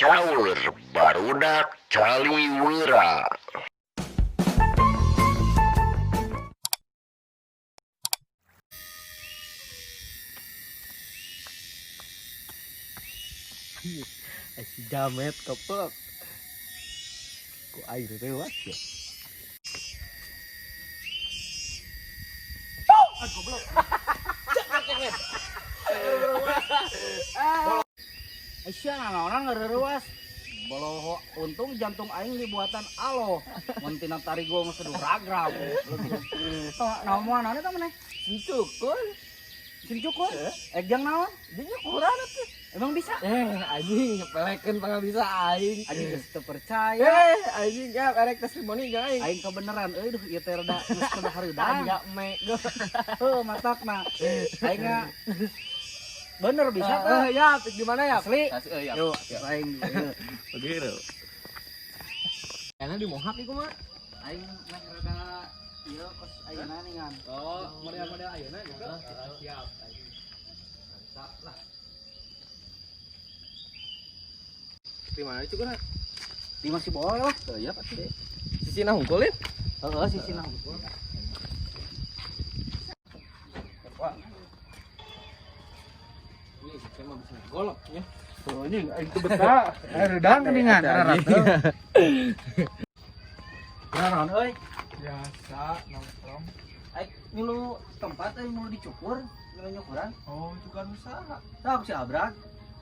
Caur barudak Caliwera. Si Jamet kepek ku air lewat ya. Aisyah orang ngererewas bolo untung jantung aing dibuatan alo mentina tari gua seduh ragram naon naon eta maneh sing cukur egjang naon dinya kurang atuh emang bisa Anjing nyepelekeun panggah bisa aing. anjing geus teu percaya Anjing ya erek testimoni jeung aing. aing kebeneran duh ieu teh rada geus teu hareudan Anja me. heuh matakna aing bener bisa teh Ya, di mana ya? asli Ya. yuk aing Begitu. Karena di mohak iku mah. aing meh rada ieu kos ayeuna ningan Oh, model-model ayeuna gitu. Siap. Mantap lah. Di mana itu kan? di masih boleh lah Ya pasti. Sisi nah hungkulin. heeh sisi nah Ini saya mah bisa golok ya. tuh anjing aing teu betah redang keningan rarata naon euy Biasa nongkrong. aing milu tempat aing milu dicukur milu nyukuran Oh, juga usaha. tah si abrag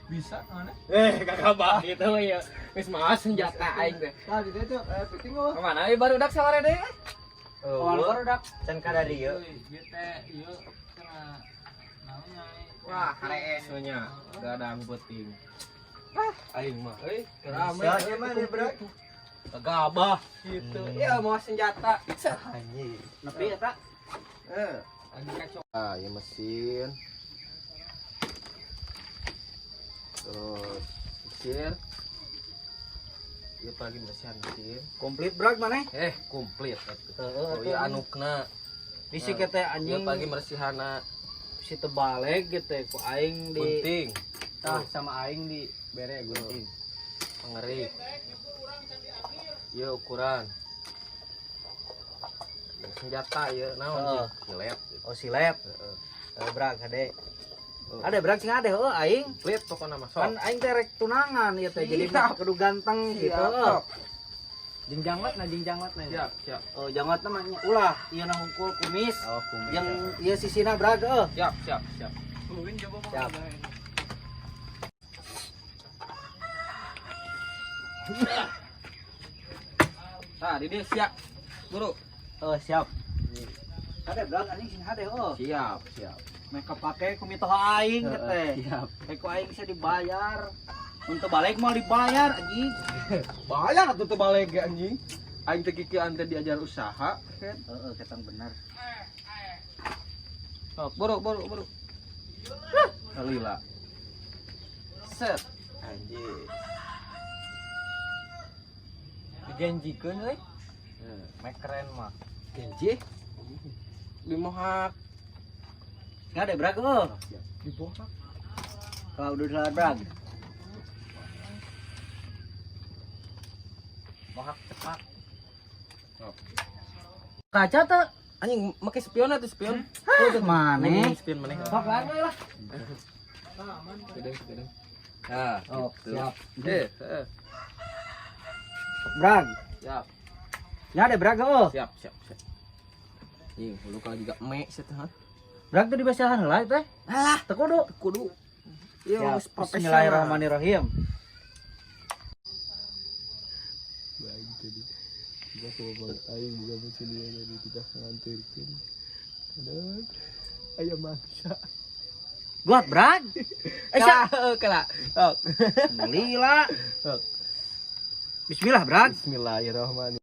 Bisa mana? Kakak bah gitu ya. Wis mah senjata aing teh. tah di ditu fitting euy Kemana baru dak saware deh? awal baru dak Can kada dieu. Ieu teh ieu kena naonnya. Wah, harees nya. Gadang peuting. Aing mah euy, kerame. Bisa, mah, Bro. Kagabah gitu. Ya mau senjata. anjing nepi eta Anjing kacau. Ah, ya mesin. Terus mesin. Ya pagi mesin. komplit brag maneh Komplit atuh. Oh heeh ya anukna. bisi teh Ya anjing pagi mersihana si tebalek gitu ku aing di gunting, tah sama aing di bere gunting pengerik. Ya ukuran. Ya, senjata ya naon Heeh. silet. oh silet Heeh. brag hade Oh. ada brag sing ade heuh aing Komplit pokokna mah kan sok. aing teh rek tunangan ieu teh jadi Siap. kudu ganteng gitu Siap. jeung jangwat na Siap, siap. oh jangwat mah nya ulah ieu na hungkul kumis Oh, kumis. yang ieu sisina brag Siap, siap, siap. siap Nah, ini siap. Buru. siap ada brag anjing sing hade heuh Siap, siap. meh kapake ku mitoha aing teh Siap. ku aing bisa dibayar untuk balik mau dibayar anjing Bahaya atuh teu balik ge anjing. Aing teh kikieuan teh diajar usaha. heeh ketang bener Sok, buru. Kalila. Set. Anjing. Dijanjikeun euy. mek keren mah Genji. Di mohak. nggak ada brag Di mohak. kalau udah salah brag Mohak cepat. kaca tuh Anjing make spion atuh spion. mana Spion maneh. sok lah Gede. Nah, oh gitu. siap Heeh. brag Siap. nggak ada brag Siap. Ih, lu kalau juga me setengah. brag tuh dibasahan lah teh Alah, tekudu kudu. Siap. Iya, profesional. Bismillahirrahmanirrahim Baik tadi kita sama aing juga masih lihat dari kita ngantirkan dan ayam mangsa buat brag Kala. Sok. lila Bismillah brag Bismillahirrahmanirrahim.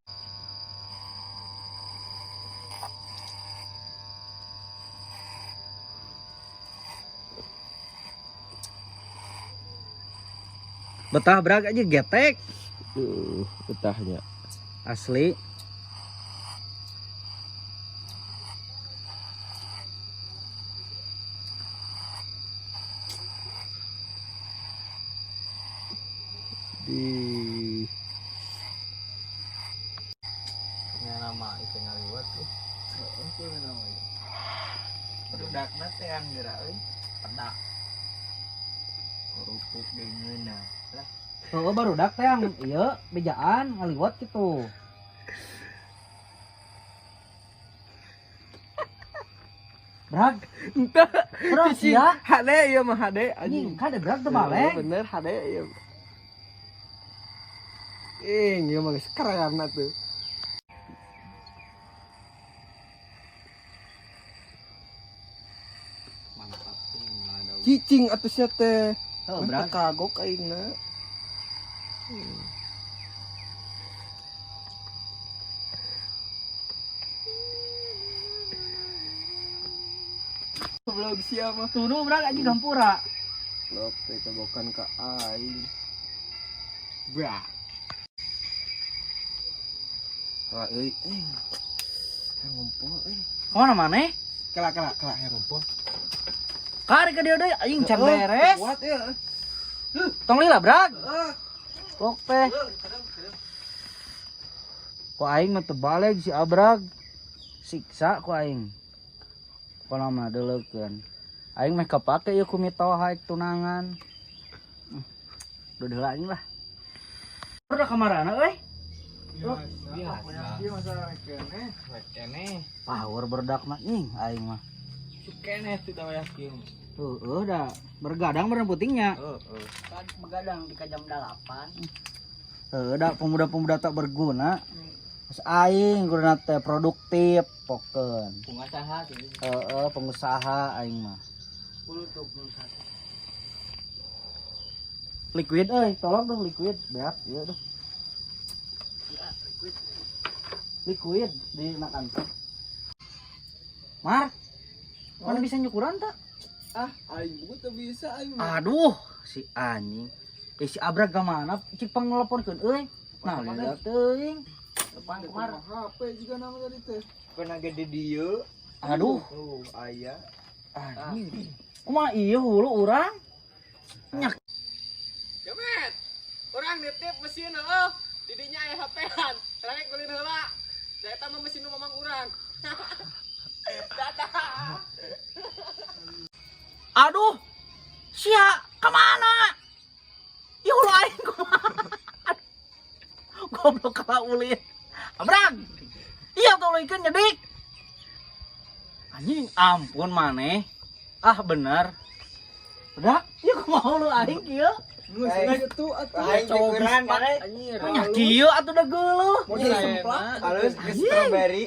betah brag aja getek Betahnya asli di Ih, Nya nama ikan ngaliwat tuh. Itu namanya. Produkna teh yang geura euy. Pedak. Kerupuk deungeuna. Lah, Tuh barudak teh yang ieu bejaan ngaliwat gitu. Brag, terus ya, HD ya mah HD anjing kan ada brag teu Iya, balik. bener HD ya. Iya mah geus keren tuh. mantap sih ada. Cicing atuh sia teh. Tuh Mah brag. kagok aingna. Vlog siapa? Tuh nu brag anjing gampura. Vlog teh kagokan ka aing. Bra. Lah euy. Ngumpul euy. Kemana maneh? Kelak ngumpul. Kari ka dia deui aing can beres. Kuat ya. Tong lila brag. Lok teh. Ku aing mah teu balik si Abrag. Siksa ku aing. Pala mah deuleukeun. Aing meh kapake ieu ku mitoha haek tunangan. Duh deula aing lah. Udah kamarana euy. Biasa. Ieu masalah kene. Kene. Power berdak mah ing aing mah. Kene teh da yakin. Dah bergadang bener putingnya. Heeh. Kan begadang di jam 8. Dah pemuda-pemuda tak berguna. Terus aing guna teh produktif pokeun. Pengusaha tuh. Pengusaha aing mah. Untuk pengusaha. Liquid euy, tolong dong liquid, beak ieu dong. Liquid di kantong. Mar, mana bisa nyukuran tak? Ah, aing buku teu bisa aing. Aduh, si anjing. Si Abrag kemana? Cik pangelepon euy. Nah, lihat teuing. Depan kemar. HP juga nama tadi teh. Pernah gede dieu. Aduh, Oh, aya. anjing. Kumaha ieu hulu urang? Nyak. Jamet. Orang nitip mesin heuh. Didinya aya HP-an. Rek gulin heula. Da eta mah mesin nu mamang urang. Dadah. Aduh. Sia, kemana? Ya hulu aing kumaha? Goblok kala ulin. Abrag. Iya tuh ikan nyedik. Anjing, ampun maneh. Ah bener. Udah, iya kumaha hulu aing kieu? Geus kitu atuh. Aing ukuran rek. Anjir. Nya kieu atuh da geuleuh. Mau disemplak. Halus ke strawberry.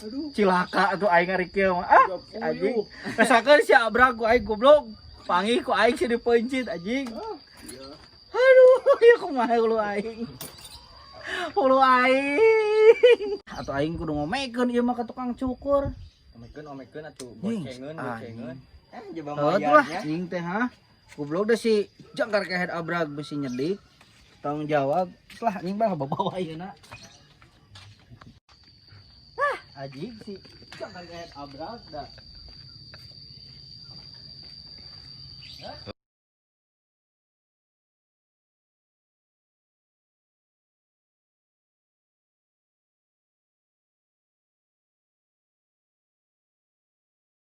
Aduh. Cilaka atuh aing ari kieu mah. Ah, si anjing. Rasakeun si Abrag ku aing goblok. Panggih ku aing si dipencit anjing. Aduh, ya kumaha hulu aing. Hulu aing. Atuh aing kudu ngomekeun ieu mah ka tukang cukur. Omekeun atuh Ning, bocengeun. Coba Heeh lah anjing teh ha. Goblok da si jangkar ke head Abrag besi nyedik. Tanggung jawab. Lah anjing bae bawa ayeuna. Anjing si jangkar ke head Abrag da.